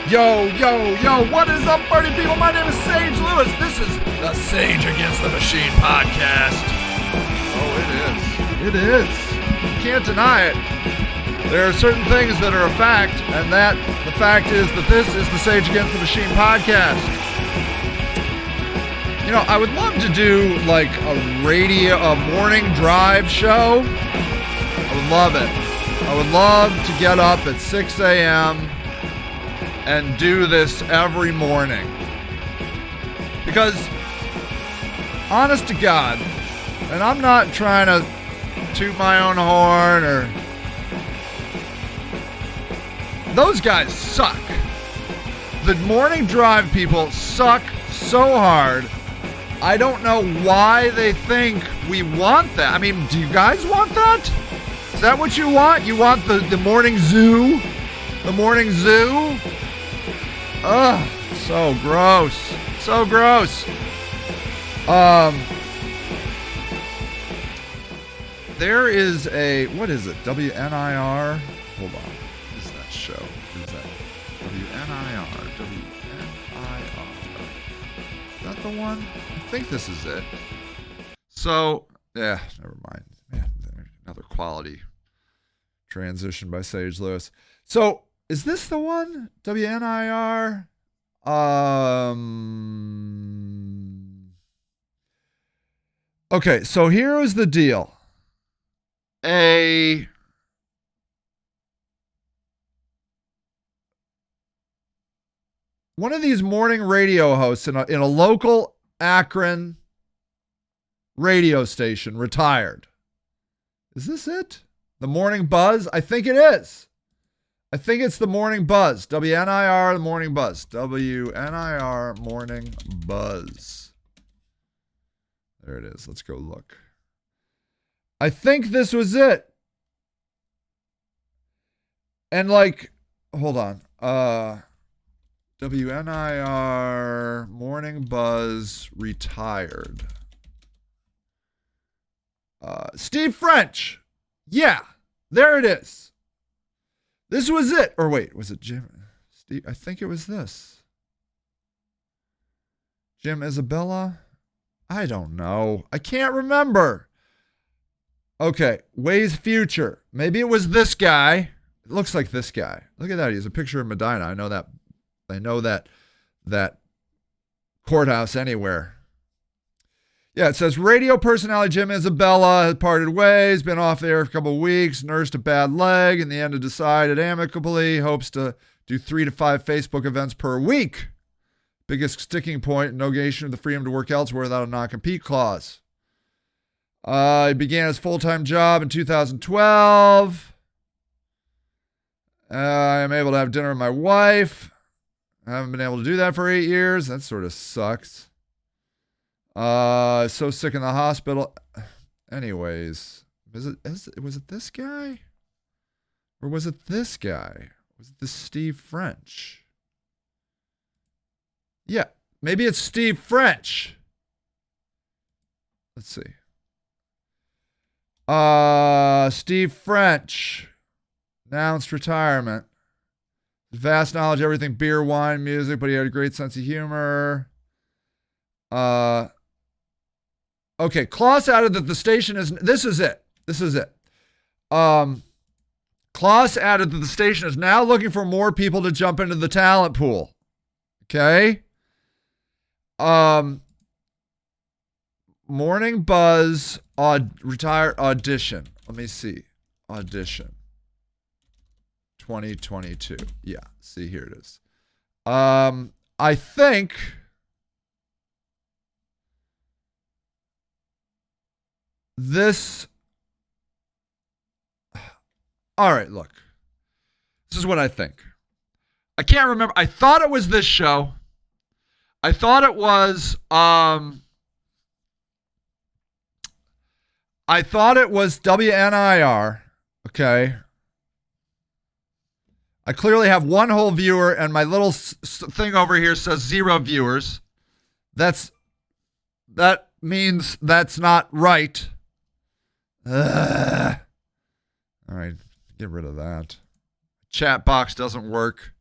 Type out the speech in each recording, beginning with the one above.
Yo, what is up, party people? My name is Sage Lewis. This is the Sage Against the Machine podcast. Oh, it is. You can't deny it. There are certain things that are a fact, and the fact is that this is the Sage Against the Machine podcast. You know, I would love to do like a morning drive show. I would love it. I would love to get up at 6 a.m. and do this every morning. Because, honest to God, and I'm not trying to toot my own horn or... Those guys suck. The morning drive people suck so hard. I don't know why they think we want that. I mean, do you guys want that? Is that what you want? You want the morning zoo? The morning zoo? Ugh, so gross. So gross. There is a, what is it? WNIR? Hold on. What is that show? What is that? WNIR. WNIR. Is that the one? I think this is it. So, yeah, never mind. Man, another quality transition by Sage Lewis. So, is this the one? WNIR? Okay, so here is the deal. One of these morning radio hosts in a local Akron radio station retired. Is this it? The Morning Buzz? I think it is. I think it's the Morning Buzz. WNIR, the Morning Buzz. WNIR, Morning Buzz. There it is. Let's go look. I think this was it. And like, hold on. WNIR, Morning Buzz, retired. Steve French. Yeah, there it is. This was it. Or wait, was it Jim? Steve? I think it was this. Jim Isabella? I don't know. I can't remember. Okay, Way's Future. Maybe it was this guy. It looks like this guy. Look at that. He has a picture of Medina. I know that courthouse anywhere. Yeah, it says radio personality Jim Isabella has parted ways, been off the air for a couple of weeks, nursed a bad leg, in the end decided amicably, hopes to do 3 to 5 Facebook events per week. Biggest sticking point, negation of the freedom to work elsewhere without a non-compete clause. He began his full-time job in 2012. I'm able to have dinner with my wife. I haven't been able to do that for 8 years. That sort of sucks. So sick in the hospital. Anyways, was it this guy? Or was it this guy? Was it this Steve French? Yeah, maybe it's Steve French. Let's see. Steve French announced retirement. Vast knowledge of everything, beer, wine, music, but he had a great sense of humor. Okay, Klaus added that the station is... This is it. Klaus added that the station is now looking for more people to jump into the talent pool. Okay? Morning Buzz retire audition. Let me see. Audition. 2022. Yeah, see, here it is. I think... This... All right, look. This is what I think. I can't remember. I thought it was this show. I thought it was... I thought it was WNIR. Okay. I clearly have one whole viewer, and my little thing over here says 0 viewers. That means that's not right. Ugh. All right, get rid of that. Chat box doesn't work.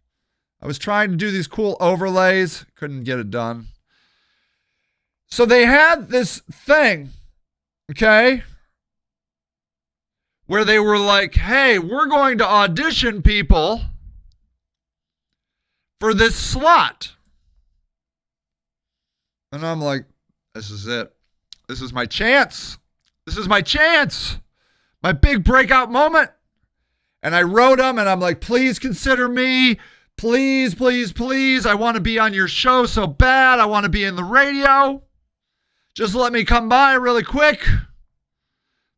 I was trying to do these cool overlays, couldn't get it done. So they had this thing, okay, where they were like, hey, we're going to audition people for this slot. And I'm like, this is it. This is my chance. This is my chance. My big breakout moment. And I wrote them and I'm like, please consider me. Please, please, please. I want to be on your show so bad. I want to be in the radio. Just let me come by really quick.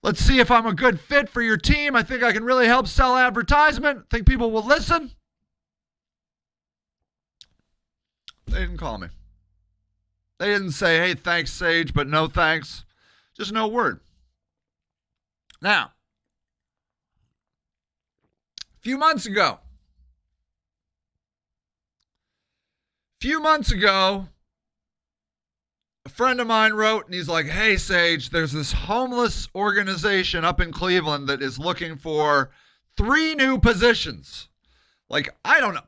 Let's see if I'm a good fit for your team. I think I can really help sell advertisement. Think people will listen. They didn't call me. They didn't say, hey, thanks, Sage, but no thanks. Just no word. Now, a few months ago, a friend of mine wrote, and he's like, hey, Sage, there's this homeless organization up in Cleveland that is looking for 3 new positions. Like, I don't know.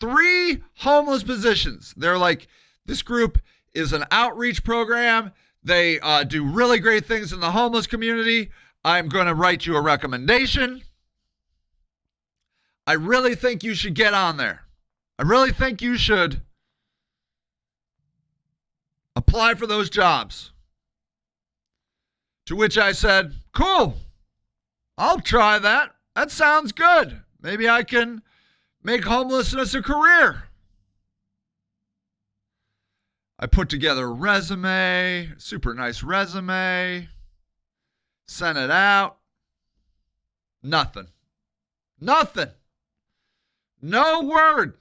3 homeless positions. They're like, this group is an outreach program. They do really great things in the homeless community. I'm going to write you a recommendation. I really think you should get on there. I really think you should apply for those jobs. To which I said, cool. I'll try that. That sounds good. Maybe I can make homelessness a career. I put together a resume, super nice resume, sent it out. Nothing. No word.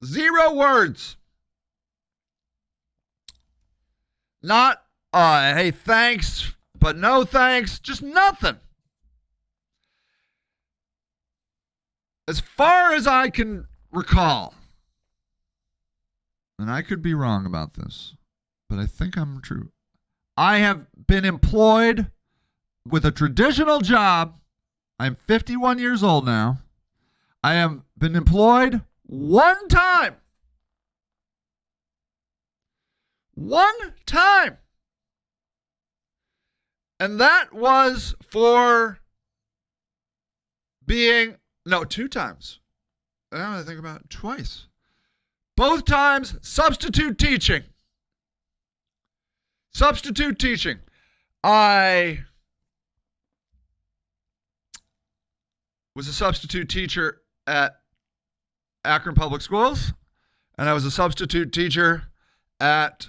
0 words. Not, hey, thanks, but no thanks. Just nothing. As far as I can recall, and I could be wrong about this, but I think I'm true. I have been employed with a traditional job. I'm 51 years old now. I have been employed one time. And that was for being, 2 times. Now I think about it, twice. Both times, substitute teaching. I was a substitute teacher at Akron Public Schools, and I was a substitute teacher at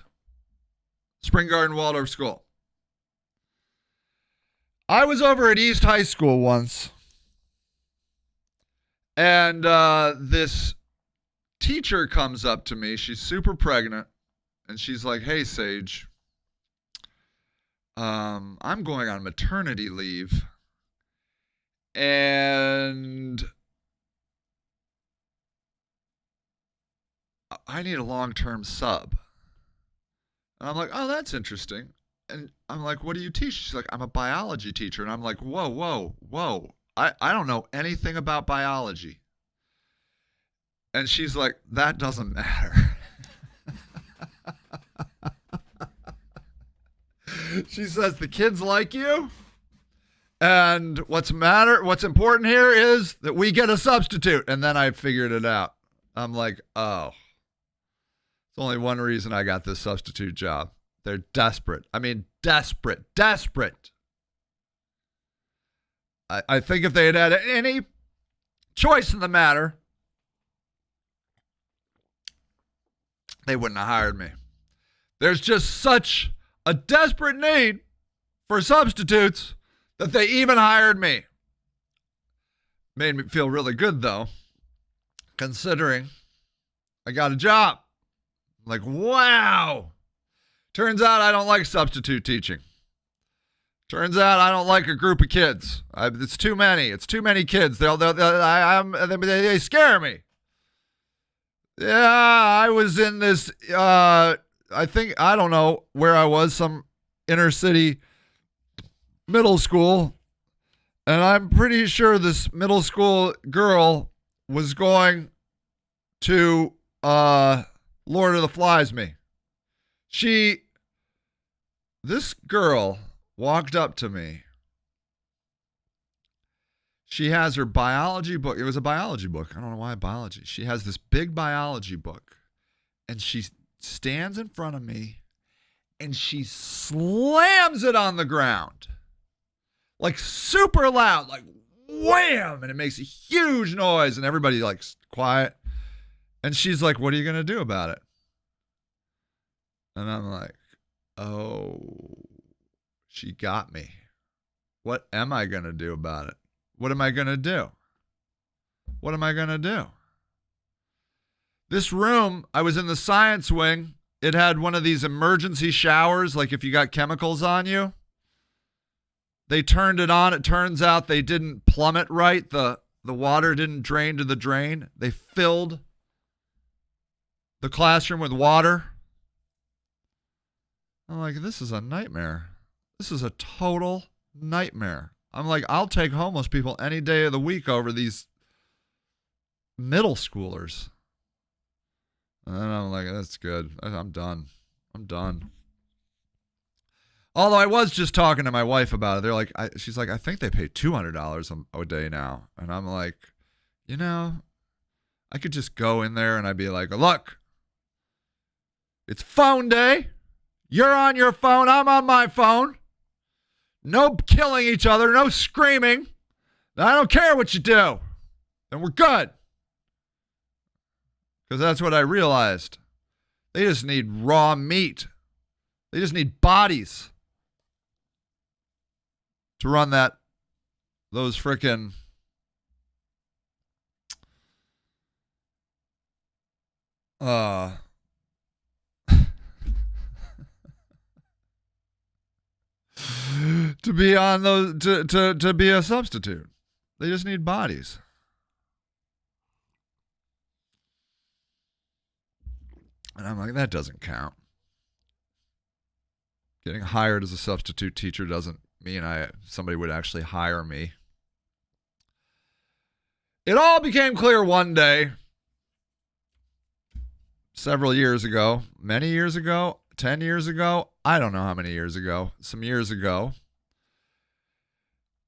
Spring Garden Waldorf School. I was over at East High School once, and this teacher comes up to me. She's super pregnant, and she's like, hey, Sage, I'm going on maternity leave, and I need a long-term sub. And I'm like, oh, that's interesting. And I'm like, what do you teach? She's like, I'm a biology teacher. And I'm like, whoa. I don't know anything about biology. And she's like, that doesn't matter. She says, the kids like you. And what's important here is that we get a substitute. And then I figured it out. I'm like, oh. There's only one reason I got this substitute job. They're desperate. I mean, desperate. I think if they had any choice in the matter, they wouldn't have hired me. There's just such a desperate need for substitutes that they even hired me. Made me feel really good, though, considering I got a job. Like, wow. Turns out I don't like substitute teaching. Turns out I don't like a group of kids. It's too many. It's too many kids. They scare me. Yeah, I was in this, I don't know where I was, some inner city middle school. And I'm pretty sure this middle school girl was going to Lord of the Flies me. This girl walked up to me. She has her biology book. It was a biology book. I don't know why biology. She has this big biology book, and she stands in front of me, and she slams it on the ground, like super loud, like wham, and it makes a huge noise, and everybody like quiet. And she's like, "What are you gonna do about it?" And I'm like, "Oh, she got me. What am I gonna do about it? What am I gonna do? What am I gonna do?" This room, I was in the science wing. It had one of these emergency showers, like if you got chemicals on you. They turned it on. It turns out they didn't plumb it right. The water didn't drain to the drain. They filled the classroom with water. I'm like, this is a nightmare. This is a total nightmare. I'm like, I'll take homeless people any day of the week over these middle schoolers. And I'm like, that's good. I'm done. Although I was just talking to my wife about it. They're like, she's like, I think they pay $200 a day now. And I'm like, I could just go in there and I'd be like, look, it's phone day. You're on your phone. I'm on my phone. No killing each other. No screaming. I don't care what you do. And we're good. Because that's what I realized. They just need raw meat. They just need bodies to run those frickin' to be on those to be a substitute. They just need bodies. And I'm like, that doesn't count. Getting hired as a substitute teacher doesn't mean somebody would actually hire me. It all became clear one day, several years ago, many years ago, 10 years ago, I don't know how many years ago, some years ago.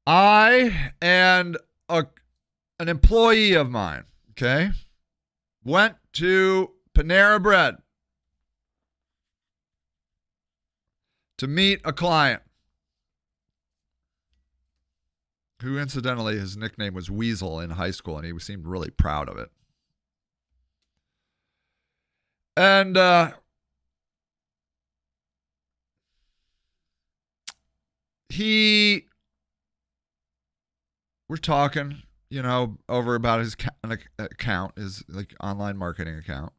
I and an employee of mine, okay, went to Panera Bread to meet a client who, incidentally, his nickname was Weasel in high school, and he seemed really proud of it. And we're talking, over about his account, his like online marketing account.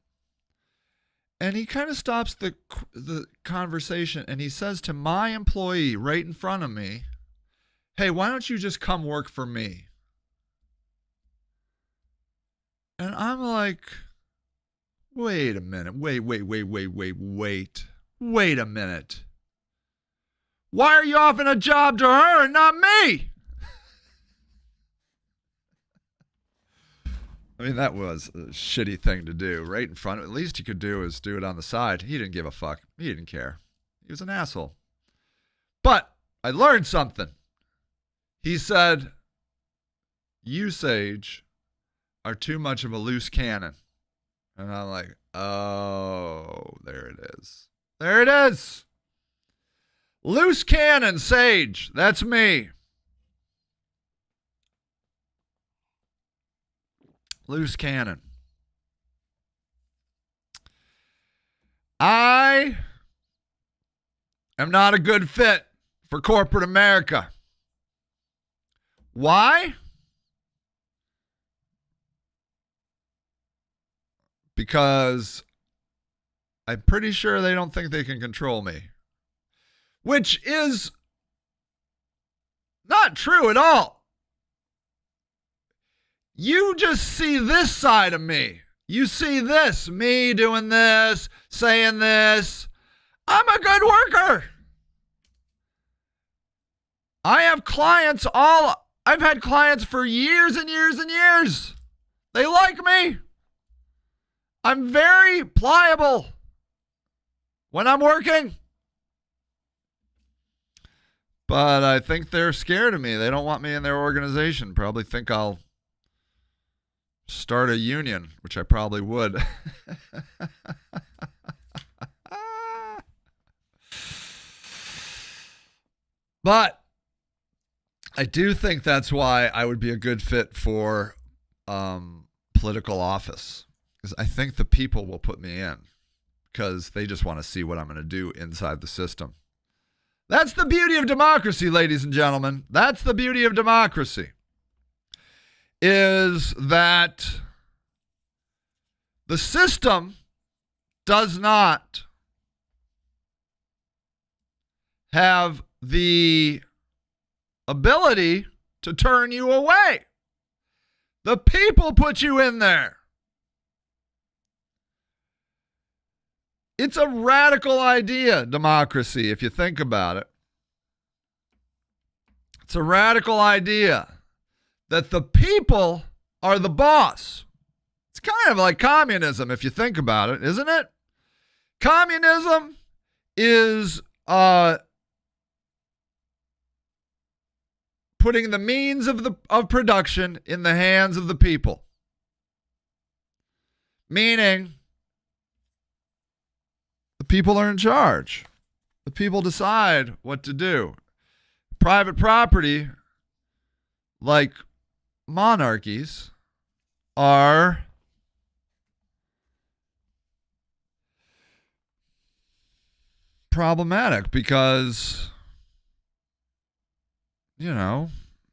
And he kind of stops the conversation, and he says to my employee right in front of me, "Hey, why don't you just come work for me?" And I'm like, wait a minute. Wait a minute. Why are you offering a job to her and not me? I mean, that was a shitty thing to do right in front of him. At least he could do is do it on the side. He didn't give a fuck. He didn't care. He was an asshole. But I learned something. He said, "You, Sage, are too much of a loose cannon." And I'm like, oh, there it is. There it is. Loose cannon, Sage. That's me. Loose cannon. I am not a good fit for corporate America. Why? Because I'm pretty sure they don't think they can control me. Which is not true at all. You just see this side of me. You see this, me doing this, saying this. I'm a good worker. I have clients I've had clients for years and years and years. They like me. I'm very pliable when I'm working. But I think they're scared of me. They don't want me in their organization. Probably think I'll start a union, which I probably would. But I do think that's why I would be a good fit for political office. Because I think the people will put me in. Because they just want to see what I'm going to do inside the system. That's the beauty of democracy, ladies and gentlemen. That's the beauty of democracy. Is that the system does not have the ability to turn you away. The people put you in there. It's a radical idea, democracy, if you think about it. It's a radical idea that the people are the boss. It's kind of like communism, if you think about it, isn't it? Communism is putting the means of production in the hands of the people. Meaning, the people are in charge. The people decide what to do. Private property, like monarchies, are problematic because,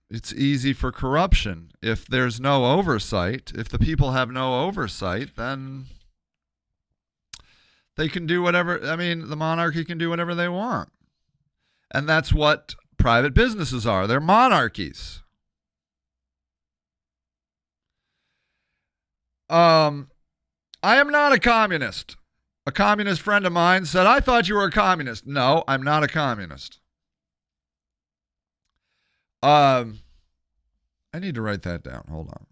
it's easy for corruption. If there's no oversight, if the people have no oversight, then they can do whatever. The monarchy can do whatever they want. And that's what private businesses are. They're monarchies. I am not a communist. A communist friend of mine said, I thought you were a communist. No, I'm not a communist. I need to write that down. Hold on.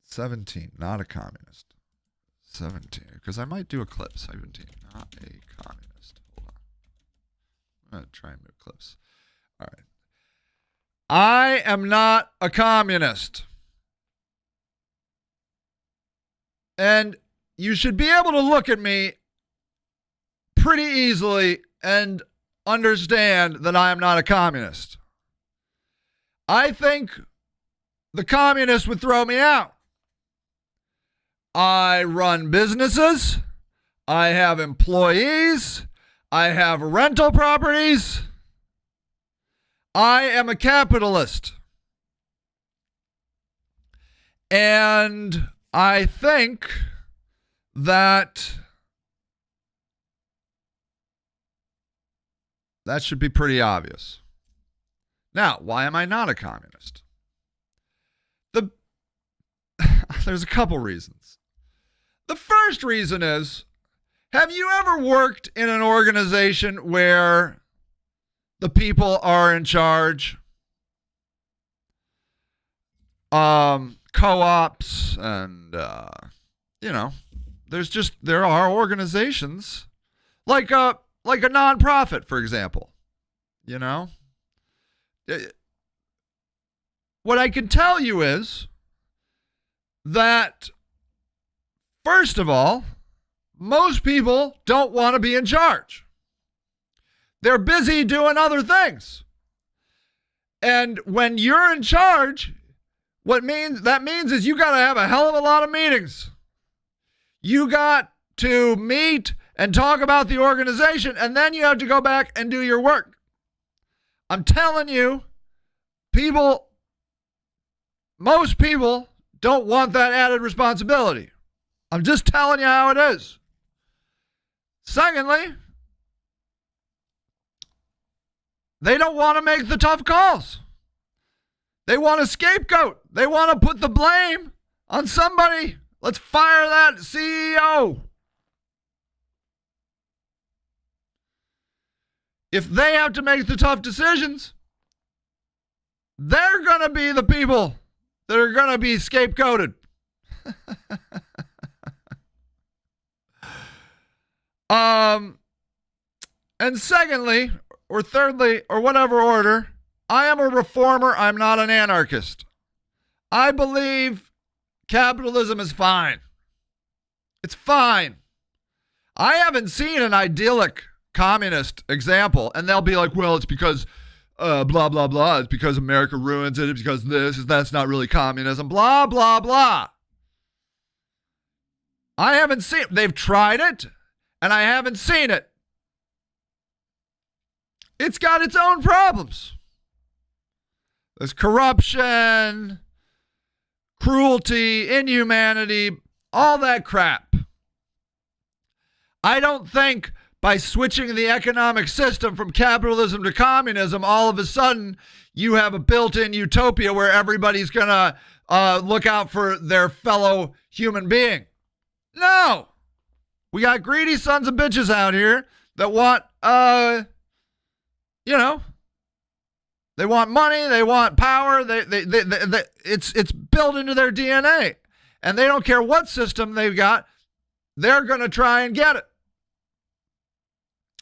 17, not a communist. 17, because I might do a clip. 17, not a communist. Hold on. I'm going to try and move clips. All right. I am not a communist. And you should be able to look at me pretty easily and understand that I am not a communist. I think the communists would throw me out. I run businesses. I have employees. I have rental properties. I am a capitalist. And I think that should be pretty obvious. Now, why am I not a communist? There's a couple reasons. The first reason is, have you ever worked in an organization where the people are in charge? Co-ops and, there are organizations like a nonprofit, for example, What I can tell you is that, first of all, most people don't want to be in charge. They're busy doing other things. And when you're in charge, that means is you got to have a hell of a lot of meetings. You got to meet and talk about the organization, and then you have to go back and do your work. I'm telling you, most people don't want that added responsibility. I'm just telling you how it is. Secondly, they don't want to make the tough calls. They want a scapegoat. They want to put the blame on somebody. Let's fire that CEO. If they have to make the tough decisions, they're going to be the people that are going to be scapegoated. And secondly, or thirdly, or whatever order, I am a reformer. I'm not an anarchist. I believe capitalism is fine. It's fine. I haven't seen an idyllic communist example, and they'll be like, well, it's because blah, blah, blah. It's because America ruins it. It's because that's not really communism. Blah, blah, blah. I haven't seen it. They've tried it, and I haven't seen it. It's got its own problems. There's corruption, cruelty, inhumanity, all that crap. I don't think by switching the economic system from capitalism to communism, all of a sudden you have a built-in utopia where everybody's going to look out for their fellow human being. No. We got greedy sons of bitches out here that want, they want money, they want power, it's built into their DNA. And they don't care what system they've got, they're going to try and get it.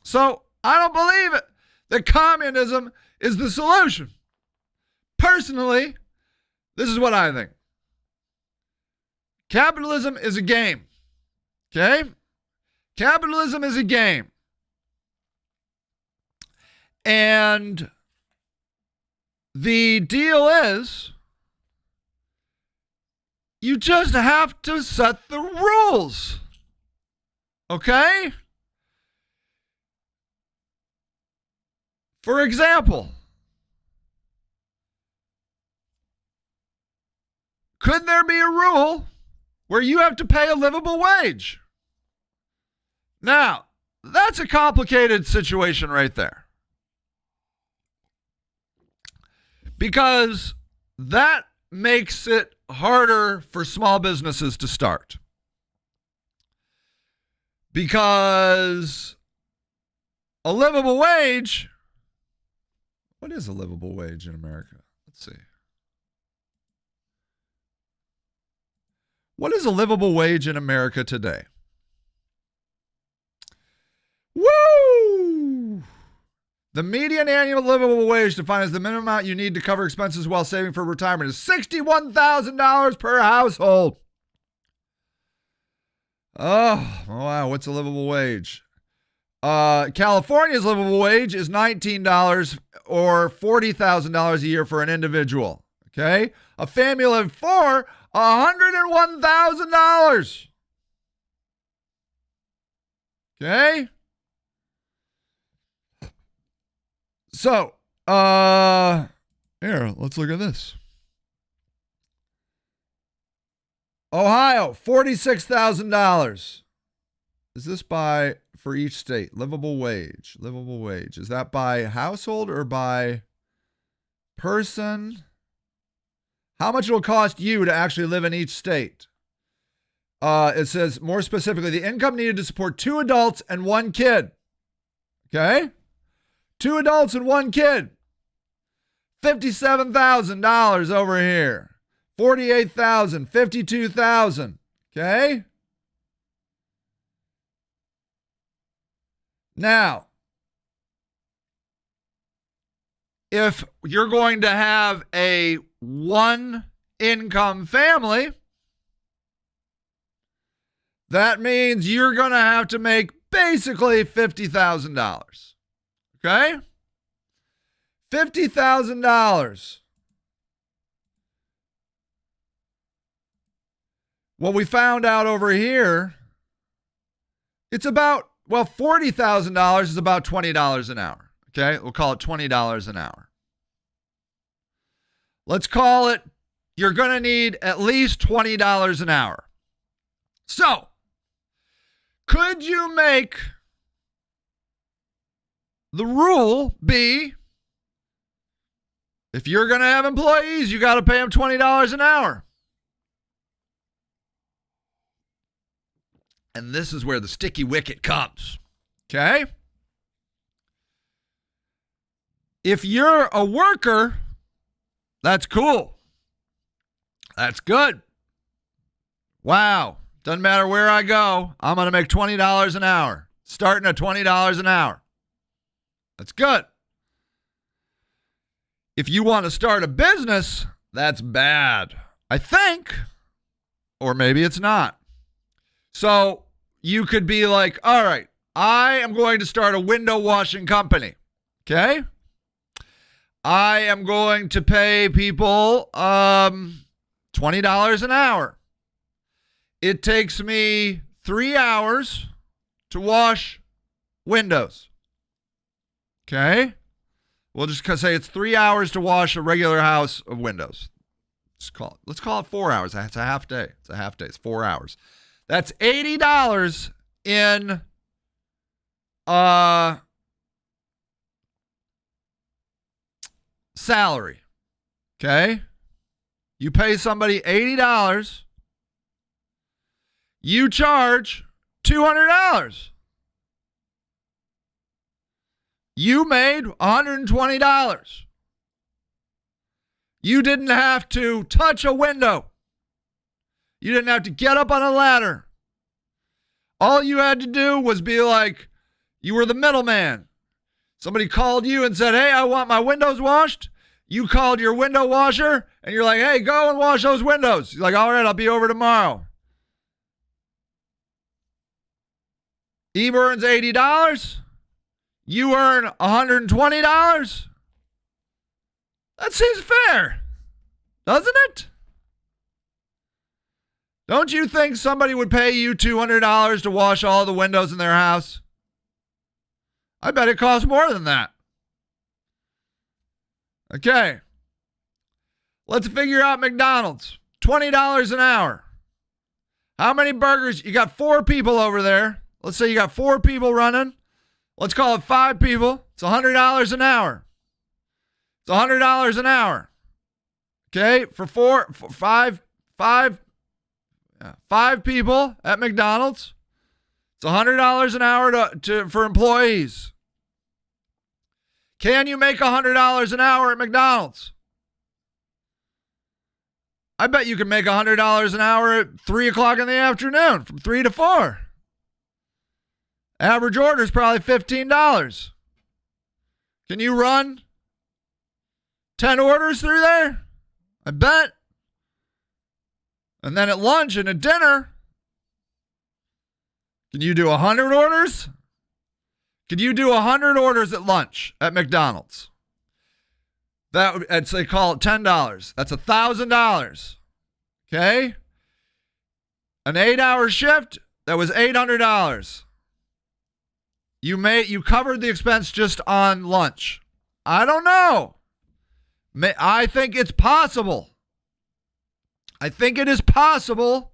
So I don't believe it that communism is the solution. Personally, this is what I think. Capitalism is a game. Okay? Capitalism is a game. And the deal is, you just have to set the rules. Okay? For example, could there be a rule where you have to pay a livable wage? Now, that's a complicated situation right there. Because that makes it harder for small businesses to start. Because a livable wage, what is a livable wage in America? Let's see. What is a livable wage in America today? Woo! The median annual livable wage, defined as the minimum amount you need to cover expenses while saving for retirement, is $61,000 per household. Oh, wow. What's a livable wage? California's livable wage is $19 or $40,000 a year for an individual. Okay? A family of four, $101,000. Okay? So, here, let's look at this. Ohio, $46,000. Is this for each state? Livable wage. Livable wage. Is that by household or by person? How much it will cost you to actually live in each state? It says, more specifically, the income needed to support 2 adults and 1 kid. Okay? 2 adults and 1 kid. $57,000 over here. $48,000, $52,000. Okay? Now, if you're going to have a 1-income family, that means you're going to have to make basically $50,000. Okay? $50,000. What we found out over here, it's about, $40,000 is about $20 an hour. Okay? We'll call it $20 an hour. Let's call it, you're going to need at least $20 an hour. So, could you make the rule be, if you're going to have employees, you got to pay them $20 an hour? And this is where the sticky wicket comes. Okay? If you're a worker, that's cool. That's good. Wow. Doesn't matter where I go, I'm going to make $20 an hour. Starting at $20 an hour. That's good. If you want to start a business, that's bad. I think. Or maybe it's not. So you could be like, all right, I am going to start a window washing company. Okay? I am going to pay people $20 an hour. It takes me 3 hours to wash windows. Okay? We'll just say it's 3 hours to wash a regular house of windows. Let's call it 4 hours. It's a half day. It's 4 hours. That's $80 in salary. Okay? You pay somebody $80. You charge $200. You made $120. You didn't have to touch a window. You didn't have to get up on a ladder. All you had to do was be like, you were the middleman. Somebody called you and said, hey, I want my windows washed. You called your window washer and you're like, hey, go and wash those windows. You're like, all right, I'll be over tomorrow. He earns $80. You earn $120. That seems fair, doesn't it? Don't you think somebody would pay you $200 to wash all the windows in their house? I bet it costs more than that. Okay. Let's figure out McDonald's. $20 an hour. How many burgers? You got 4 people over there. Let's say you got 4 people running. Let's call it 5 people. It's $100 an hour. It's $100 an hour. Okay, for 5 people at McDonald's. It's $100 an hour for employees. Can you make $100 an hour at McDonald's? I bet you can make $100 an hour at 3 o'clock in the afternoon, from 3 to 4. Average order is probably $15. Can you run 10 orders through there? I bet. And then at lunch and at dinner, can you do 100 orders? Could you do 100 orders at lunch at McDonald's? They call it $10. That's $1,000. Okay? An 8-hour shift, that was $800. You covered the expense just on lunch. I don't know. I think it's possible. I think it is possible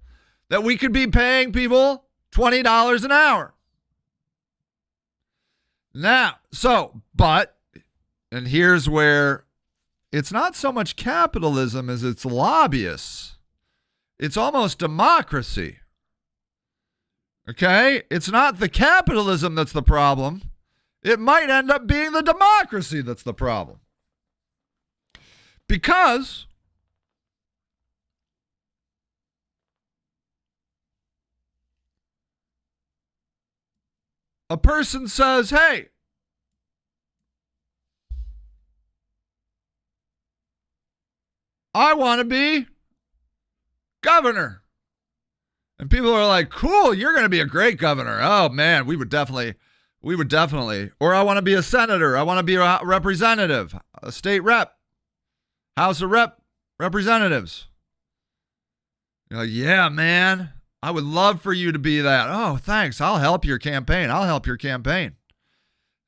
that we could be paying people $20 an hour. Now, and here's where it's not so much capitalism as it's lobbyists. It's almost democracy. Okay? It's not the capitalism that's the problem. It might end up being the democracy that's the problem. Because a person says, hey, I want to be governor. And people are like, cool, you're going to be a great governor. Oh, man, we would definitely. Or I want to be a senator. I want to be a representative, a state rep, House of Representatives. You're like, yeah, man, I would love for you to be that. Oh, thanks. I'll help your campaign.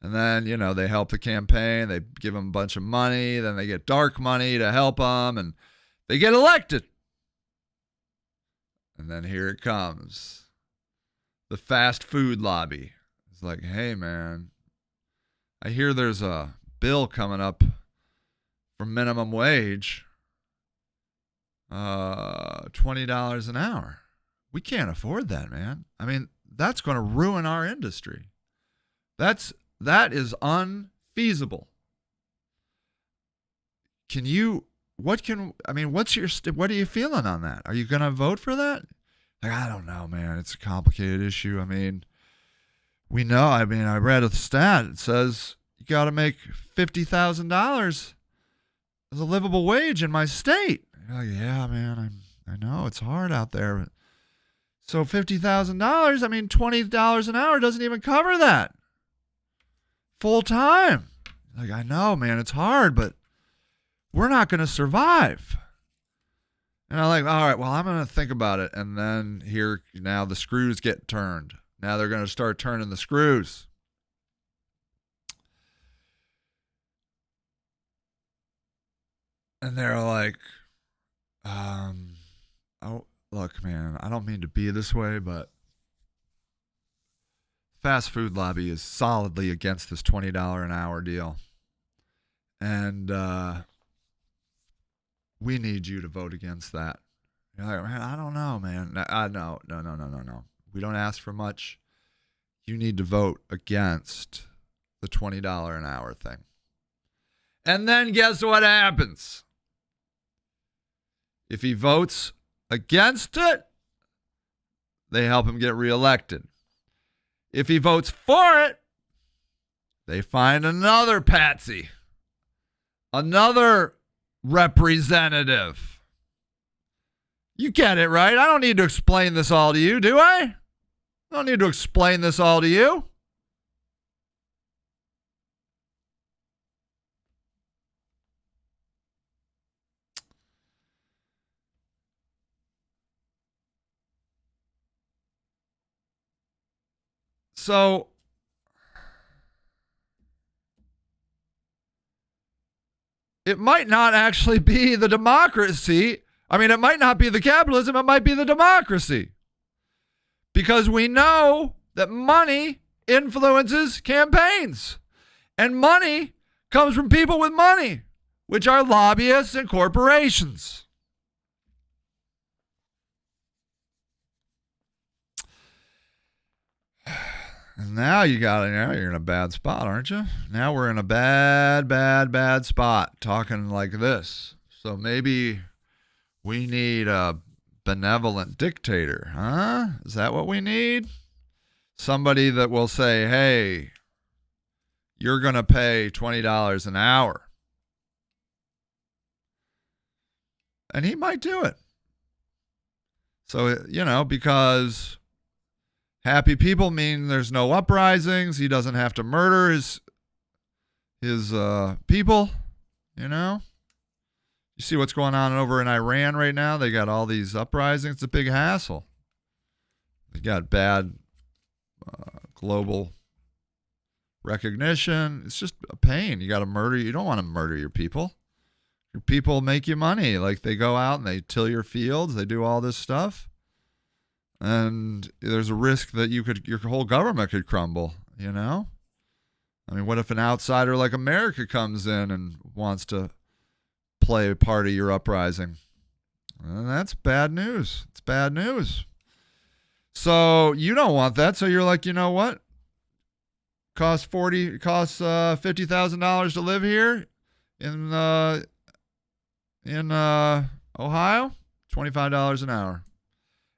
And then, they help the campaign. They give them a bunch of money. Then they get dark money to help them. And they get elected. And then here it comes. The fast food lobby. It's like, hey, man, I hear there's a bill coming up for minimum wage. $20 an hour. We can't afford that, man. I mean, that's going to ruin our industry. That is unfeasible. Can you what are you feeling on that? Are you going to vote for that? Like, I don't know, man. It's a complicated issue. I mean, we know. I mean, I read a stat. It says you got to make $50,000 as a livable wage in my state. You're like, yeah, man, I know it's hard out there. But so $50,000, I mean, $20 an hour doesn't even cover that. Full time. Like, I know, man, it's hard, but we're not going to survive. And I'm like, all right, well, I'm going to think about it. And then now the screws get turned. Now they're going to start turning the screws. And they're like, oh, look, man, I don't mean to be this way, but fast food lobby is solidly against this $20 an hour deal. And we need you to vote against that. You're like, man, I don't know, man. No. We don't ask for much. You need to vote against the $20 an hour thing. And then guess what happens? If he votes against it, they help him get reelected. If he votes for it, they find another patsy, another representative. You get it, right? I don't need to explain this all to you, do I? I don't need to explain this all to you. So, it might not actually be the democracy. I mean, it might not be the capitalism. It might be the democracy. Because we know that money influences campaigns. And money comes from people with money, which are lobbyists and corporations. And now you're in a bad spot, aren't you? Now we're in a bad spot talking like this. So maybe we need a benevolent dictator, huh? Is that what we need? Somebody that will say, hey, you're going to pay $20 an hour. And he might do it. So, because happy people mean there's no uprisings. He doesn't have to murder his people, You see what's going on over in Iran right now? They got all these uprisings. It's a big hassle. They got bad global recognition. It's just a pain. You got to murder. You don't want to murder your people. Your people make you money. Like, they go out and they till your fields. They do all this stuff. And there's a risk that your whole government could crumble, I mean, what if an outsider like America comes in and wants to play a part of your uprising? Well, that's bad news. It's bad news. So you don't want that. So you're like, you know what? Costs $50,000 to live here in Ohio. $25 an hour.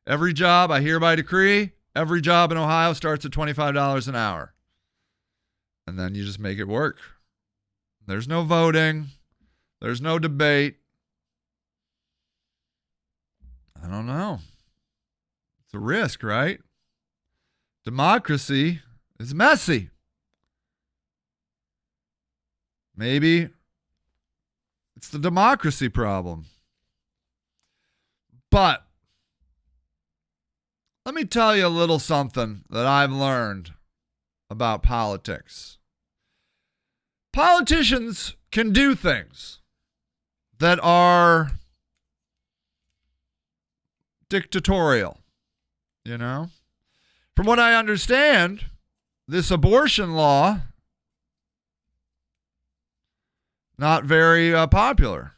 Every job, I hereby decree, every job in Ohio starts at $25 an hour. And then you just make it work. There's no voting. There's no debate. I don't know. It's a risk, right? Democracy is messy. Maybe it's the democracy problem. But let me tell you a little something that I've learned about politics. Politicians can do things that are dictatorial, From what I understand, this abortion law, not very popular.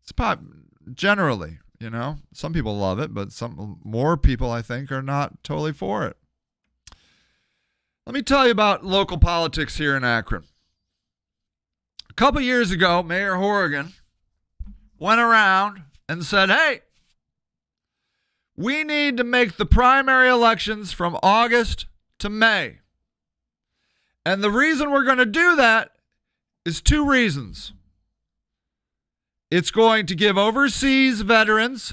It's generally. Some people love it, but some more people, I think, are not totally for it. Let me tell you about local politics here in Akron. A couple years ago, Mayor Horrigan went around and said, hey, we need to make the primary elections from August to May. And the reason we're going to do that is two reasons. It's going to give overseas veterans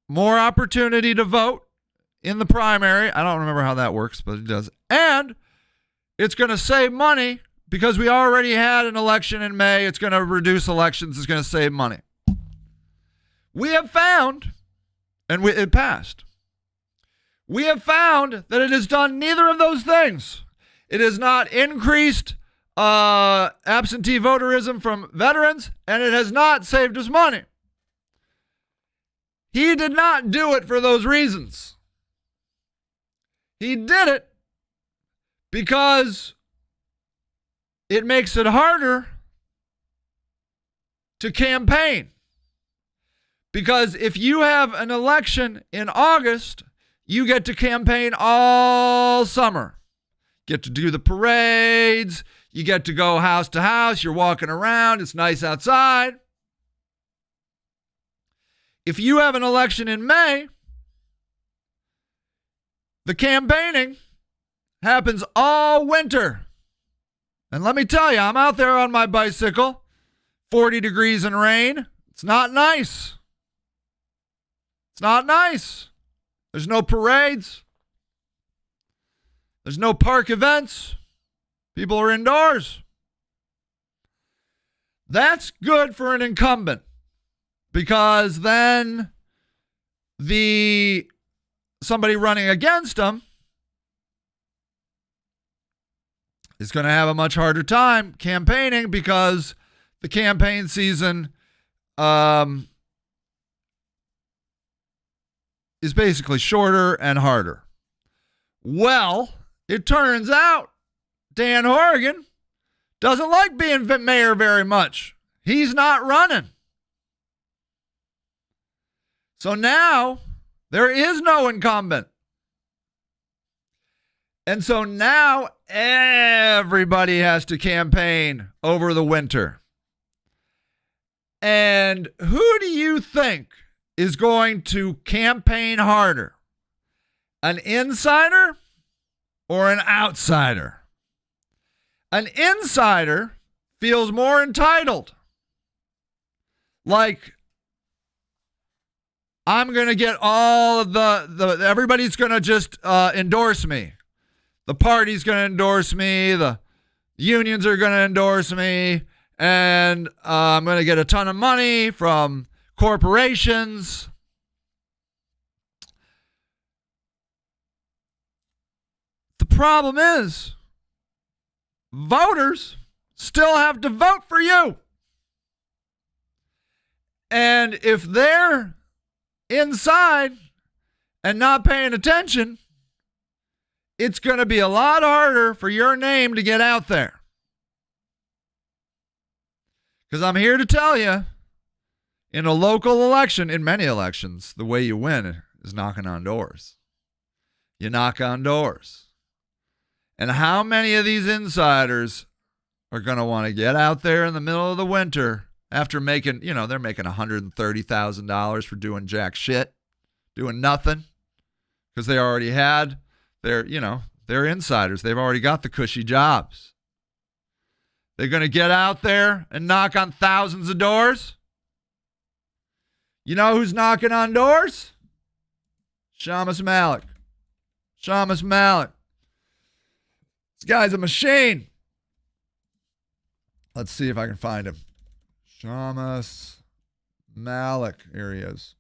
more opportunity to vote in the primary. I don't remember how that works, but it does. And it's going to save money because we already had an election in May. It's going to reduce elections. It's going to save money. We have found, and it passed, we have found that it has done neither of those things. It has not increased absentee voterism from veterans, and it has not saved us money. He did not do it for those reasons. He did it because it makes it harder to campaign. Because if you have an election in August, you get to campaign all summer. Get to do the parades. You get to go house to house. You're walking around. It's nice outside. If you have an election in May, the campaigning happens all winter. And let me tell you, I'm out there on my bicycle, 40 degrees and rain. It's not nice. It's not nice. There's no parades. There's no park events. People are indoors. That's good for an incumbent because then somebody running against them is going to have a much harder time campaigning because the campaign season is basically shorter and harder. Well, it turns out Dan Horgan doesn't like being mayor very much. He's not running. So now there is no incumbent. And so now everybody has to campaign over the winter. And who do you think is going to campaign harder? An insider or an outsider? An insider feels more entitled. Like, I'm going to get all of everybody's going to just endorse me. The party's going to endorse me. The unions are going to endorse me. And I'm going to get a ton of money from corporations. The problem is, voters still have to vote for you. And if they're inside and not paying attention, it's going to be a lot harder for your name to get out there. Because I'm here to tell you, in a local election, in many elections, the way you win is knocking on doors. You knock on doors. And how many of these insiders are going to want to get out there in the middle of the winter after making, they're making $130,000 for doing jack shit, doing nothing, because they already had they're insiders. They've already got the cushy jobs. They're going to get out there and knock on thousands of doors. You know who's knocking on doors? Shamus Malik. Shamus Malik. This guy's a machine. Let's see if I can find him. Shamus Malik. Here he is.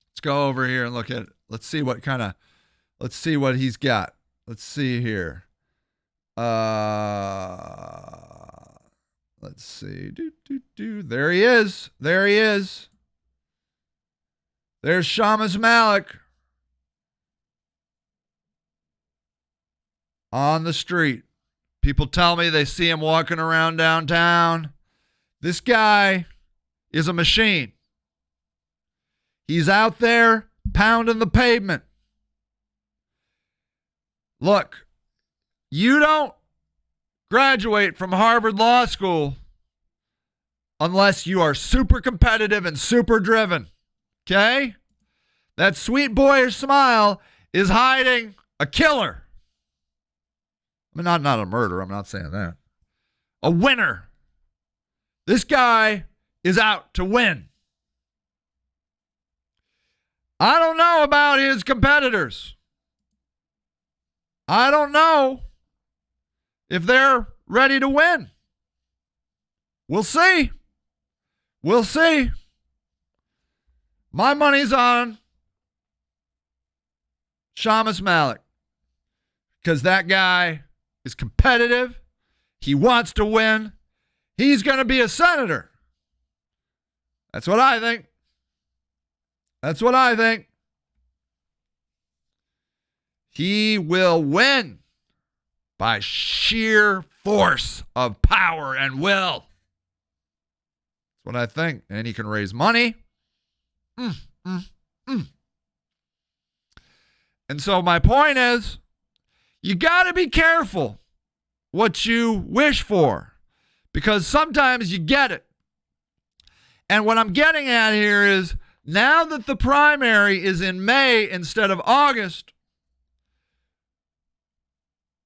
Let's go over here and look at it. Let's see what he's got. Let's see here. Let's see. There he is. There he is. There's Shamus Malik on the street. People tell me they see him walking around downtown. This guy is a machine. He's out there pounding the pavement. Look, you don't graduate from Harvard Law School unless you are super competitive and super driven. Okay? That sweet boyish smile is hiding a killer. I mean, not a murderer. I'm not saying that. A winner. This guy is out to win. I don't know about his competitors. I don't know if they're ready to win. We'll see. We'll see. My money's on Shamus Malik because that guy is competitive. He wants to win. He's going to be a senator. That's what I think. That's what I think. He will win by sheer force of power and will. That's what I think. And he can raise money. And so my point is, you got to be careful what you wish for, because sometimes you get it. And what I'm getting at here is, now that the primary is in May instead of August,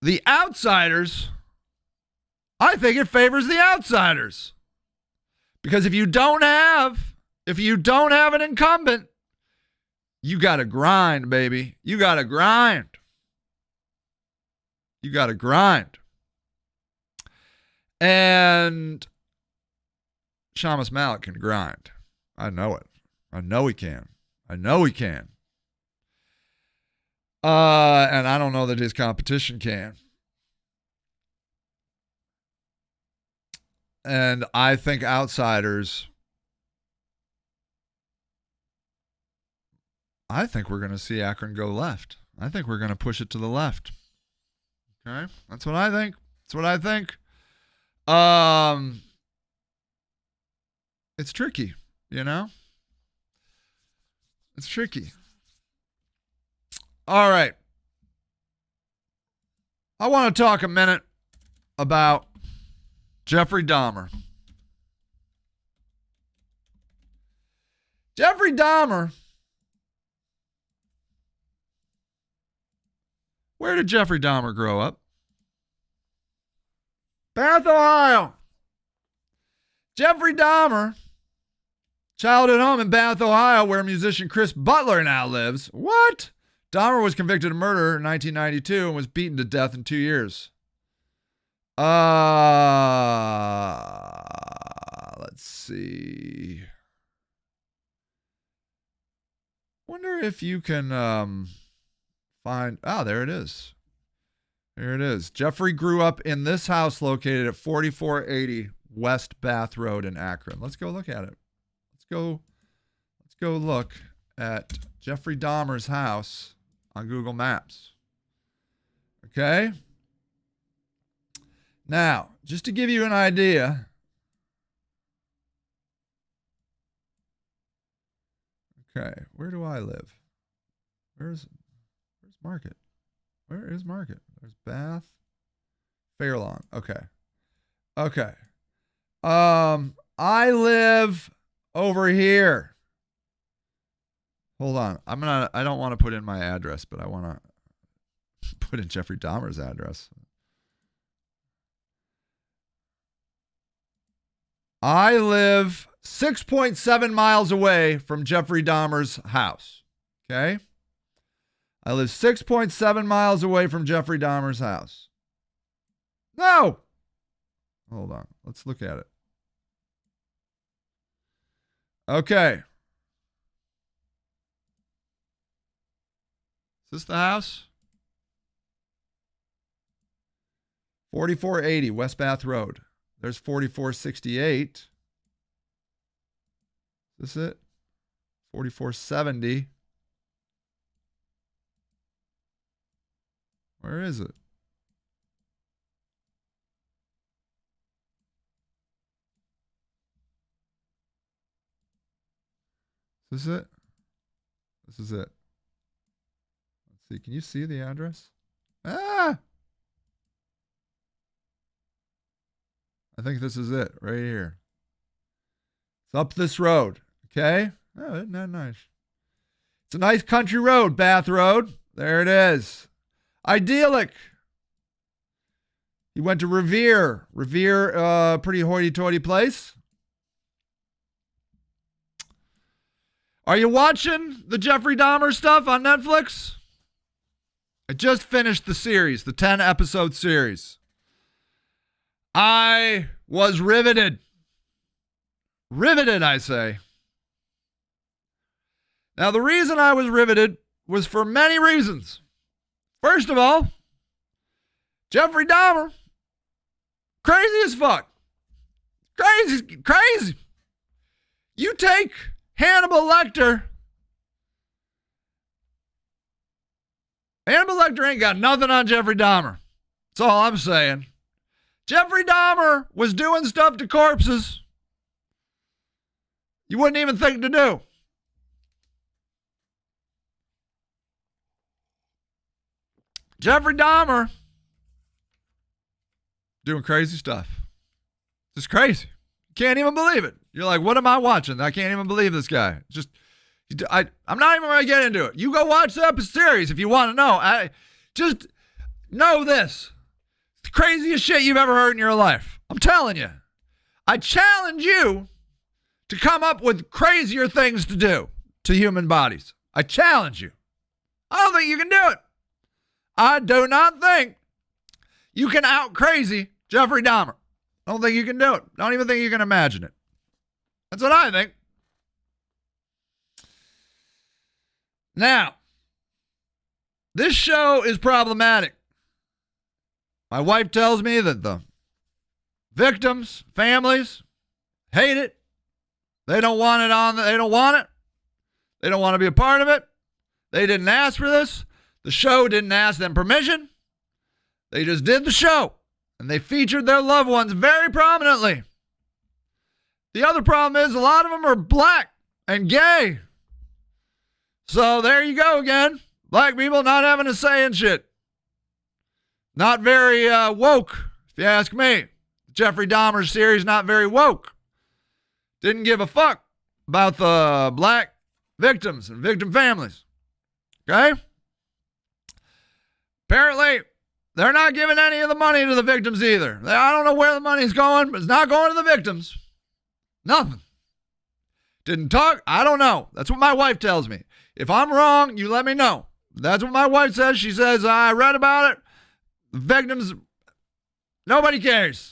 the outsiders, I think it favors the outsiders. Because if you don't have an incumbent, you got to grind, baby. You got to grind. You got to grind. And Shamus Malik can grind. I know it. I know he can. I know he can. And I don't know that his competition can. And I think outsiders, I think we're going to see Akron go left. I think we're going to push it to the left. Okay? That's what I think. That's what I think. It's tricky, you know? It's tricky. All right. I want to talk a minute about Jeffrey Dahmer. Jeffrey Dahmer. Where did Jeffrey Dahmer grow up? Bath, Ohio. Jeffrey Dahmer, childhood home in Bath, Ohio, where musician Chris Butler now lives. What? Dahmer was convicted of murder in 1992 and was beaten to death in 2 years. Let's see. Wonder if you can find. Oh, there it is. There it is. Jeffrey grew up in this house located at 4480 West Bath Road in Akron. Let's go look at it. Let's go look at Jeffrey Dahmer's house on Google Maps. Okay? Now, just to give you an idea. Okay, where do I live? Where's Market? Where is Market? There's Bath. Fairlawn. Okay. I live over here. Hold on. I don't want to put in my address, but I want to put in Jeffrey Dahmer's address. I live 6.7 miles away from Jeffrey Dahmer's house. Okay? I live 6.7 miles away from Jeffrey Dahmer's house. No! Hold on. Let's look at it. Okay. Is this the house? 4480 West Bath Road. There's 4468. Is this it? 4470. Where is it? Is this it? This is it. Let's see. Can you see the address? Ah! I think this is it right here. It's up this road. Okay? Oh, isn't that nice? It's a nice country road, Bath Road. There it is. Idyllic. He went to Revere. Revere, pretty hoity-toity place. Are you watching the Jeffrey Dahmer stuff on Netflix? I just finished the series, the 10-episode series. I was riveted. Riveted, I say. Now, the reason I was riveted was for many reasons. First of all, Jeffrey Dahmer, crazy as fuck. Crazy. You take Hannibal Lecter. Hannibal Lecter ain't got nothing on Jeffrey Dahmer. That's all I'm saying. Jeffrey Dahmer was doing stuff to corpses you wouldn't even think to do. Jeffrey Dahmer doing crazy stuff. Just crazy. Can't even believe it. You're like, what am I watching? I can't even believe this guy. I'm not even going to get into it. You go watch the episode series if you want to know. I just know this. It's the craziest shit you've ever heard in your life. I'm telling you. I challenge you to come up with crazier things to do to human bodies. I challenge you. I don't think you can do it. I do not think you can out crazy Jeffrey Dahmer. I don't think you can do it. Don't even think you can imagine it. That's what I think. Now, this show is problematic. My wife tells me that the victims, families, hate it. They don't want it on. They don't want it. They don't want to be a part of it. They didn't ask for this. The show didn't ask them permission. They just did the show. And they featured their loved ones very prominently. The other problem is a lot of them are black and gay. So there you go again. Black people not having a say in shit. Not very woke, if you ask me. Jeffrey Dahmer series not very woke. Didn't give a fuck about the black victims and victim families. Okay? Apparently, they're not giving any of the money to the victims either. I don't know where the money's going, but it's not going to the victims. Nothing. Didn't talk. I don't know. That's what my wife tells me. If I'm wrong, you let me know. That's what my wife says. She says, I read about it. The victims, nobody cares.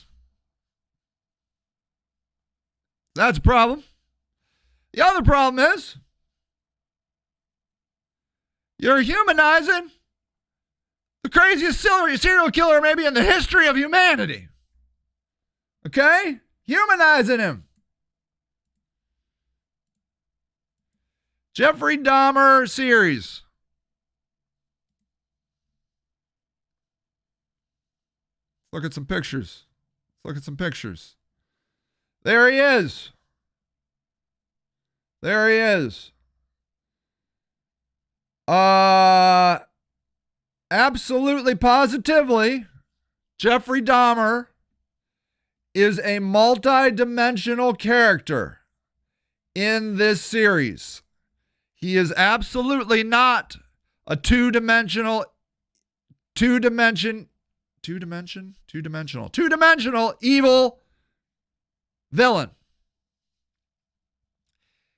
That's a problem. The other problem is you're humanizing the craziest serial killer maybe in the history of humanity. Okay? Humanizing him. Jeffrey Dahmer series. Look at some pictures. Look at some pictures. There he is. There he is. Absolutely, positively, Jeffrey Dahmer is a multi-dimensional character in this series. He is absolutely not a two-dimensional evil villain.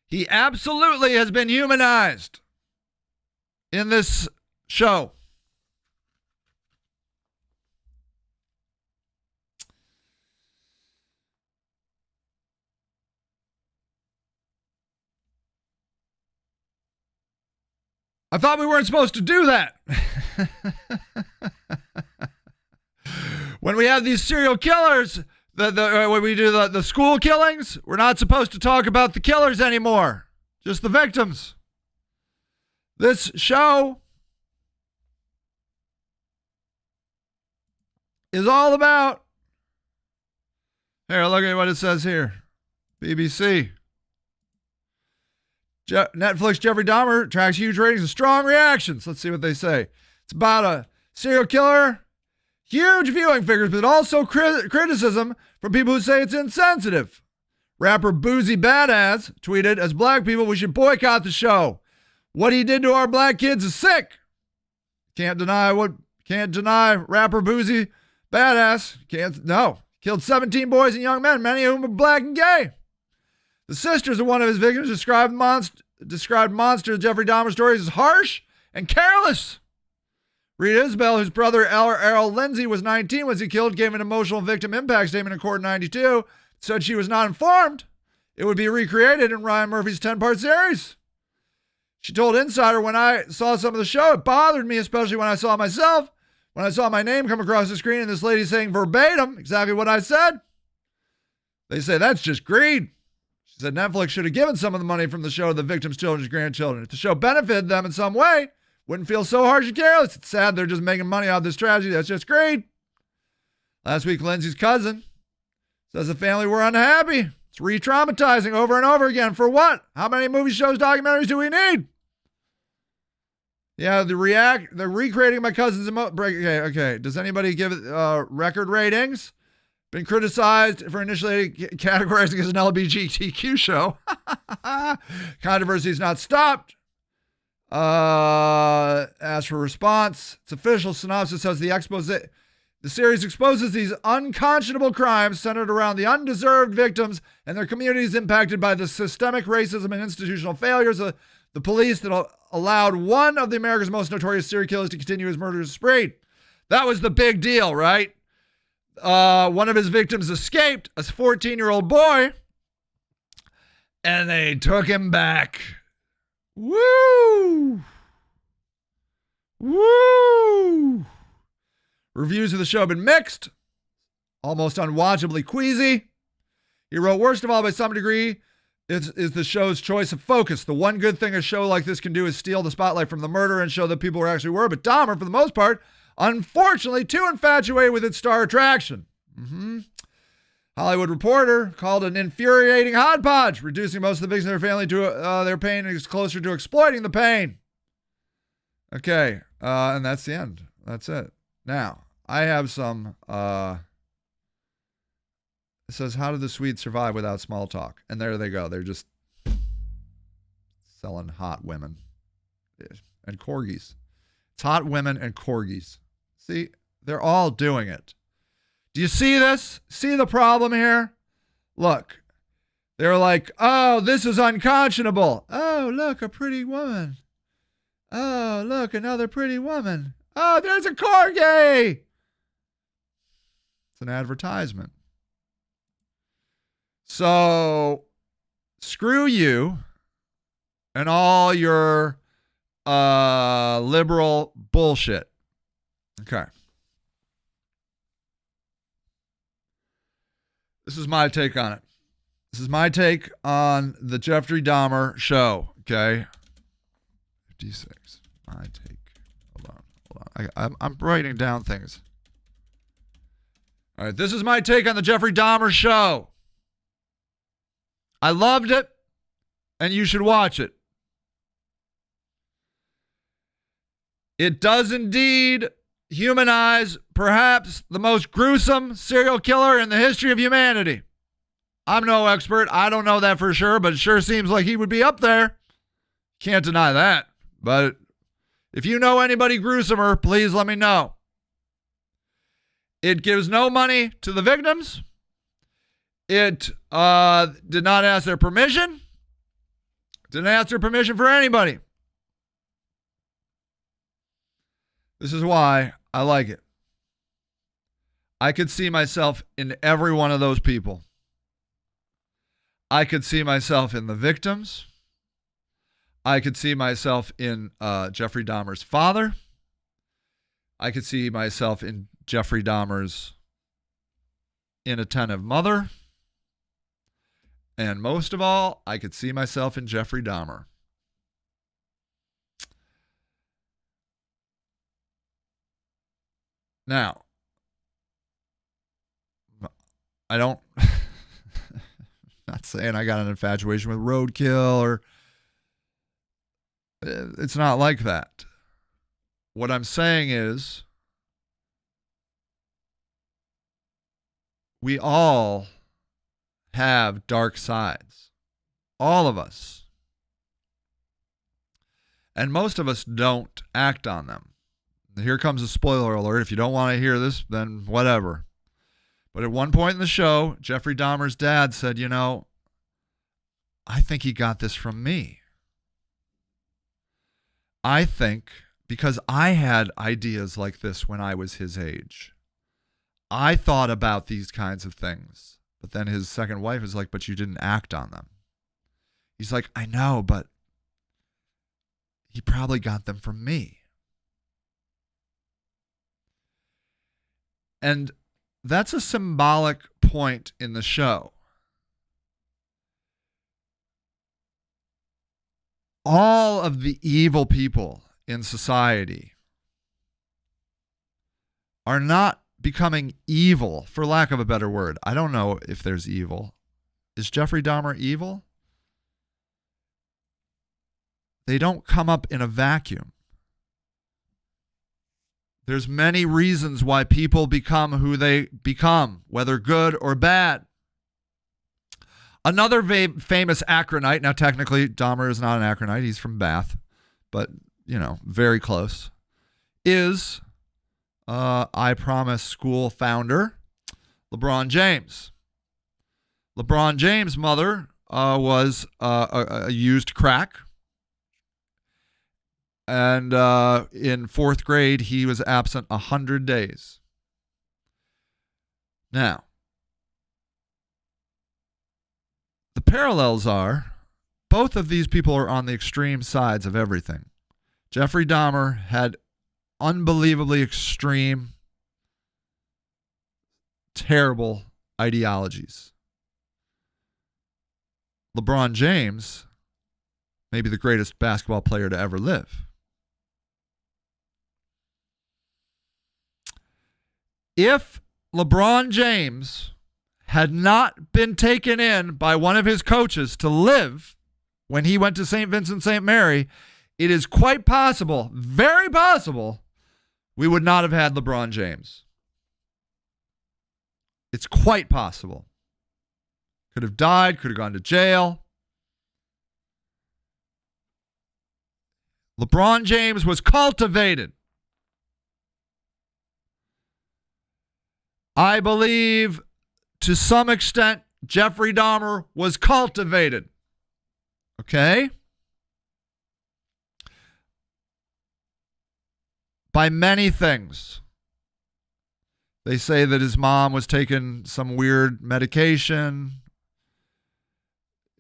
He absolutely has been humanized in this show. I thought we weren't supposed to do that. When we have these serial killers, when we do the school killings, we're not supposed to talk about the killers anymore. Just the victims. This show is all about... Here, look at what it says here. BBC. Netflix Jeffrey Dahmer attracts huge ratings and strong reactions. Let's see what they say. It's about a serial killer, huge viewing figures, but also criticism from people who say it's insensitive. Rapper Boozy Badass tweeted, as black people, we should boycott the show. What he did to our black kids is sick. Can't deny rapper Boozy Badass. Killed 17 boys and young men, many of whom were black and gay. The sisters of one of his victims described monster Jeffrey Dahmer stories as harsh and careless. Rita Isabel, whose brother Errol Lindsay was 19 when he killed, gave an emotional victim impact statement in court in 92, said she was not informed it would be recreated in Ryan Murphy's 10-part series. She told Insider, when I saw some of the show, it bothered me, especially when I saw myself. When I saw my name come across the screen and this lady saying verbatim exactly what I said. They say that's just greed. She said Netflix should have given some of the money from the show to the victims' children's grandchildren. If the show benefited them in some way, wouldn't feel so harsh and careless. It's sad they're just making money out of this tragedy. That's just greed. Last week, Lindsay's cousin says the family were unhappy. It's re-traumatizing over and over again. For what? How many movie shows, documentaries do we need? Yeah, they're recreating my cousin's Okay. Does anybody give it record ratings? Been criticized for initially categorizing as an LGBTQ show. Controversy's not stopped. As for response, its official synopsis says the series exposes these unconscionable crimes centered around the undeserved victims and their communities impacted by the systemic racism and institutional failures of the police that allowed one of America's most notorious serial killers to continue his murderous spree. That was the big deal, right? One of his victims escaped, a 14-year-old boy, and they took him back. Woo! Woo! Reviews of the show have been mixed, almost unwatchably queasy. He wrote, worst of all, by some degree, is the show's choice of focus. The one good thing a show like this can do is steal the spotlight from the murder and show that people who actually were. But Dahmer, for the most part, unfortunately, too infatuated with its star attraction. Hollywood Reporter called it an infuriating hodgepodge, reducing most of the victims of their family to their pain is closer to exploiting the pain. Okay, and that's the end. That's it. Now, I have some... It says, how did the Swedes survive without small talk? And there they go. They're just selling hot women and corgis. It's hot women and corgis. See, they're all doing it. Do you see this? See the problem here? Look, they're like, oh, this is unconscionable. Oh, look, a pretty woman. Oh, look, another pretty woman. Oh, there's a corgi. It's an advertisement. So, screw you and all your liberal bullshit. Okay. This is my take on it. This is my take on the Jeffrey Dahmer show. Okay. 56. My take. Hold on. I'm writing down things. All right. This is my take on the Jeffrey Dahmer show. I loved it, and you should watch it. It does indeed humanize perhaps the most gruesome serial killer in the history of humanity. I'm no expert. I don't know that for sure, but it sure seems like he would be up there. Can't deny that. But if you know anybody gruesomer, please let me know. It gives no money to the victims. It did not ask their permission. Didn't ask their permission for anybody. This is why I like it. I could see myself in every one of those people. I could see myself in the victims. I could see myself in Jeffrey Dahmer's father. I could see myself in Jeffrey Dahmer's inattentive mother. And most of all, I could see myself in Jeffrey Dahmer. Now, I don't, not saying I got an infatuation with roadkill or, it's not like that. What I'm saying is, we all have dark sides. All of us. And most of us don't act on them. Here comes a spoiler alert. If you don't want to hear this, then whatever. But at one point in the show, Jeffrey Dahmer's dad said, I think he got this from me. I think because I had ideas like this when I was his age. I thought about these kinds of things. But then his second wife is like, but you didn't act on them. He's like, I know, but he probably got them from me. And that's a symbolic point in the show. All of the evil people in society are not becoming evil, for lack of a better word. I don't know if there's evil. Is Jeffrey Dahmer evil? They don't come up in a vacuum. There's many reasons why people become who they become, whether good or bad. Another famous Akronite, now technically Dahmer is not an Akronite, he's from Bath, but, very close, is I Promise School founder LeBron James. LeBron James' mother was used crack. And in fourth grade, he was absent 100 days. Now, the parallels are, both of these people are on the extreme sides of everything. Jeffrey Dahmer had unbelievably extreme, terrible ideologies. LeBron James may be the greatest basketball player to ever live. If LeBron James had not been taken in by one of his coaches to live when he went to St. Vincent St. Mary, it is quite possible, very possible, we would not have had LeBron James. It's quite possible. Could have died, could have gone to jail. LeBron James was cultivated. I believe to some extent Jeffrey Dahmer was cultivated. Okay? By many things. They say that his mom was taking some weird medication.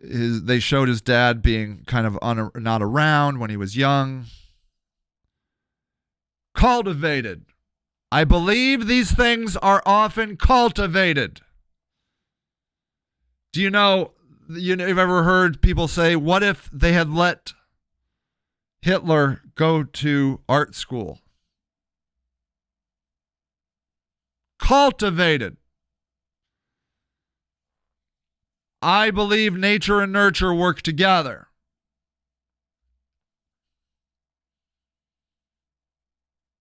They showed his dad being kind of not around when he was young. Cultivated. I believe these things are often cultivated. Do you've ever heard people say, what if they had let Hitler go to art school? Cultivated. I believe nature and nurture work together.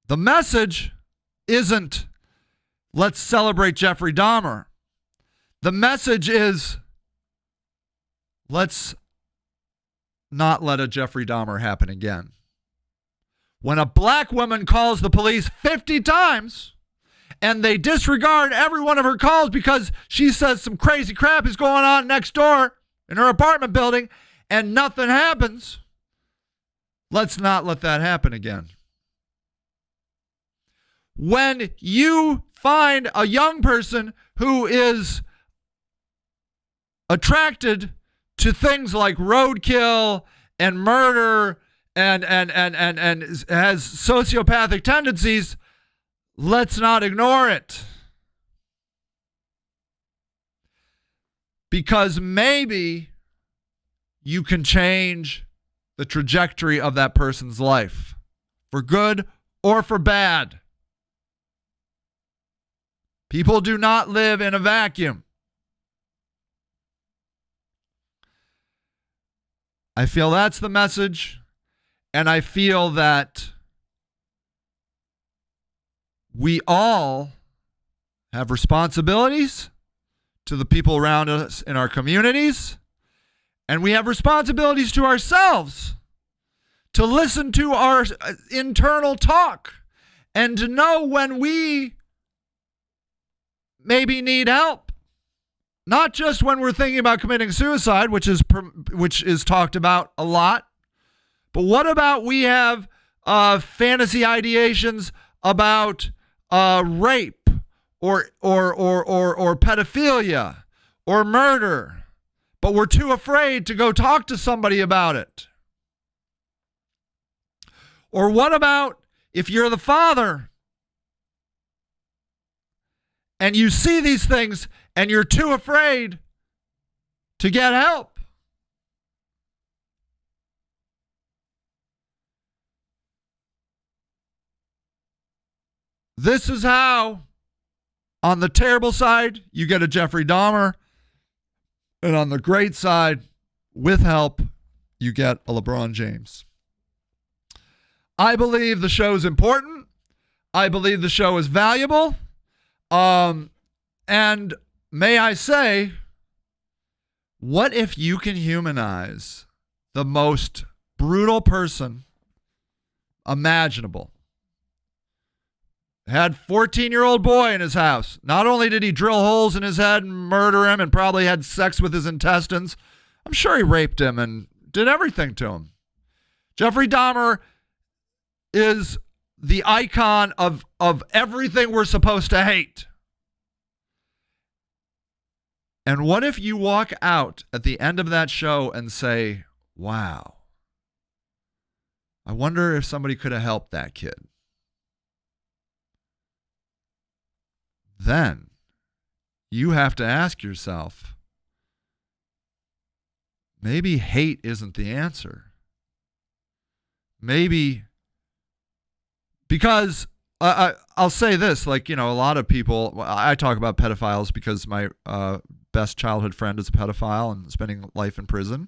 The message isn't, let's celebrate Jeffrey Dahmer. The message is, let's not let a Jeffrey Dahmer happen again. When a black woman calls the police 50 times and they disregard every one of her calls because she says some crazy crap is going on next door in her apartment building and nothing happens, let's not let that happen again. When you find a young person who is attracted to things like roadkill and murder and has sociopathic tendencies, let's not ignore it. Because maybe you can change the trajectory of that person's life for good or for bad. People do not live in a vacuum. I feel that's the message, and I feel that we all have responsibilities to the people around us in our communities, and we have responsibilities to ourselves to listen to our internal talk and to know when we maybe need help. Not just when we're thinking about committing suicide, which is talked about a lot, but what about we have fantasy ideations about rape or pedophilia or murder, but we're too afraid to go talk to somebody about it? Or what about if you're the father and you see these things and you're too afraid to get help? This is how, on the terrible side, you get a Jeffrey Dahmer, and on the great side, with help, you get a LeBron James. I believe the show is important. I believe the show is valuable. And may I say, what if you can humanize the most brutal person imaginable? Had 14-year-old boy in his house. Not only did he drill holes in his head and murder him and probably had sex with his intestines, I'm sure he raped him and did everything to him. Jeffrey Dahmer is the icon of everything we're supposed to hate. And what if you walk out at the end of that show and say, wow, I wonder if somebody could have helped that kid? Then you have to ask yourself, maybe hate isn't the answer. Maybe, because I'll say this, like, a lot of people, I talk about pedophiles because my best childhood friend is a pedophile and spending life in prison.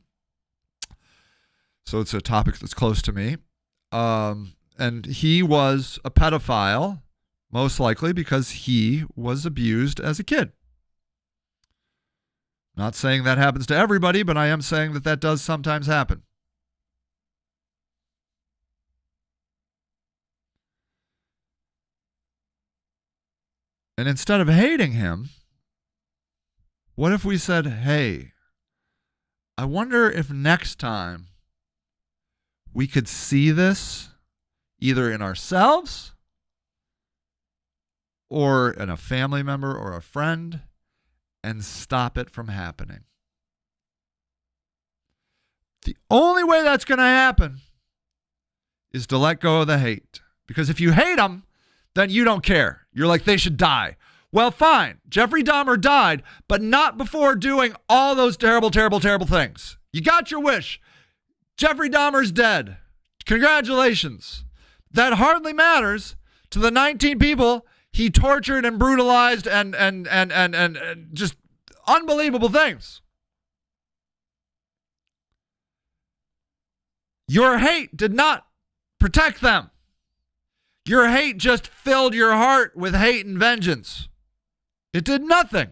So it's a topic that's close to me. And he was a pedophile, most likely because he was abused as a kid. Not saying that happens to everybody, but I am saying that does sometimes happen. And instead of hating him, what if we said, hey, I wonder if next time we could see this either in ourselves or in a family member or a friend and stop it from happening. The only way that's going to happen is to let go of the hate. Because if you hate them, then you don't care. You're like, they should die. Well, fine. Jeffrey Dahmer died, but not before doing all those terrible, terrible, terrible things. You got your wish. Jeffrey Dahmer's dead. Congratulations. That hardly matters to the 19 people he tortured and brutalized and just unbelievable things. Your hate did not protect them. Your hate just filled your heart with hate and vengeance. It did nothing.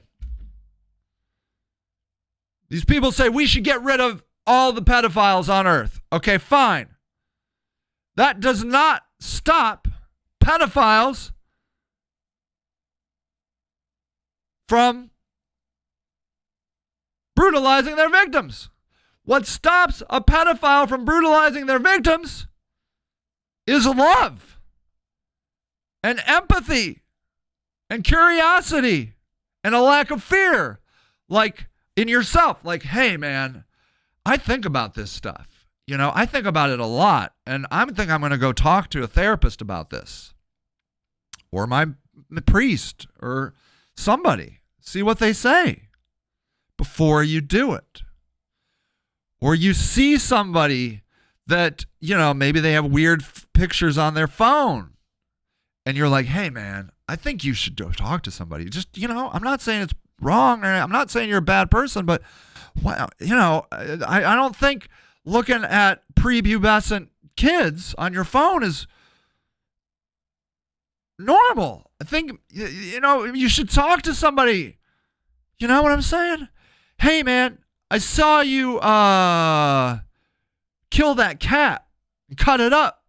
These people say we should get rid of all the pedophiles on earth. Okay, fine. That does not stop pedophiles from brutalizing their victims. What stops a pedophile from brutalizing their victims is love and empathy and curiosity and a lack of fear, like in yourself. Like, hey, man, I think about this stuff. I think about it a lot, and I think I'm going to go talk to a therapist about this, or my priest, or somebody. See what they say before you do it. Or you see somebody that, maybe they have weird pictures on their phone, and you're like, hey, man, I think you should go talk to somebody. Just, I'm not saying it's wrong, or I'm not saying you're a bad person, but, wow, I don't think looking at prepubescent kids on your phone is normal. I think, you should talk to somebody You know what I'm saying? Hey, man, I saw you kill that cat and cut it up.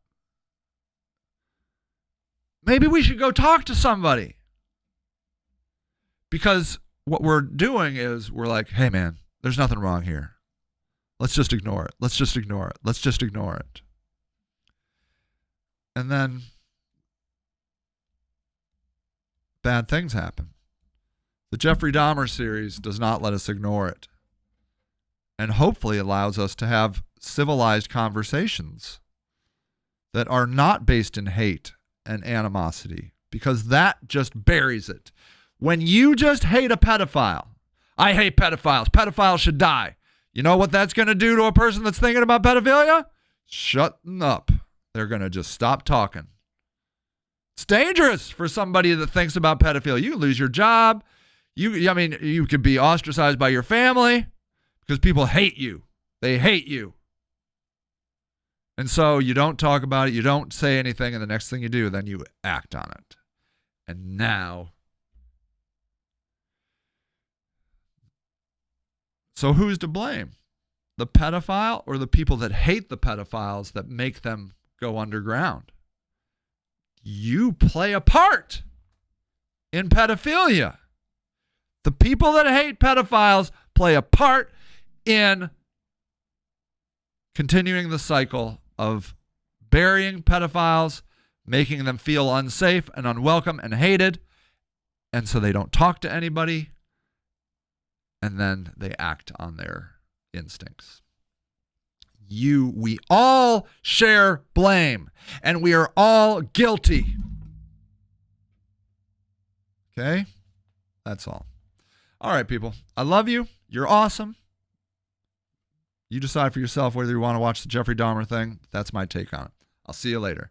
Maybe we should go talk to somebody. Because what we're doing is we're like, hey, man, there's nothing wrong here. Let's just ignore it. Let's just ignore it. Let's just ignore it. And then bad things happen. The Jeffrey Dahmer series does not let us ignore it. And hopefully allows us to have civilized conversations that are not based in hate and animosity, because that just buries it. When you just hate a pedophile, I hate pedophiles. Pedophiles should die. You know what that's going to do to a person that's thinking about pedophilia? Shut up. They're going to just stop talking. It's dangerous for somebody that thinks about pedophilia. You lose your job. You could be ostracized by your family because people hate you. They hate you. And so you don't talk about it. You don't say anything. And the next thing you do, then you act on it. And now, so who's to blame? The pedophile or the people that hate the pedophiles that make them go underground? You play a part in pedophilia. The people that hate pedophiles play a part in continuing the cycle of burying pedophiles, making them feel unsafe and unwelcome and hated, and so they don't talk to anybody, and then they act on their instincts. We all share blame, and we are all guilty. Okay? That's all. All right, people. I love you. You're awesome. You decide for yourself whether you want to watch the Jeffrey Dahmer thing. That's my take on it. I'll see you later.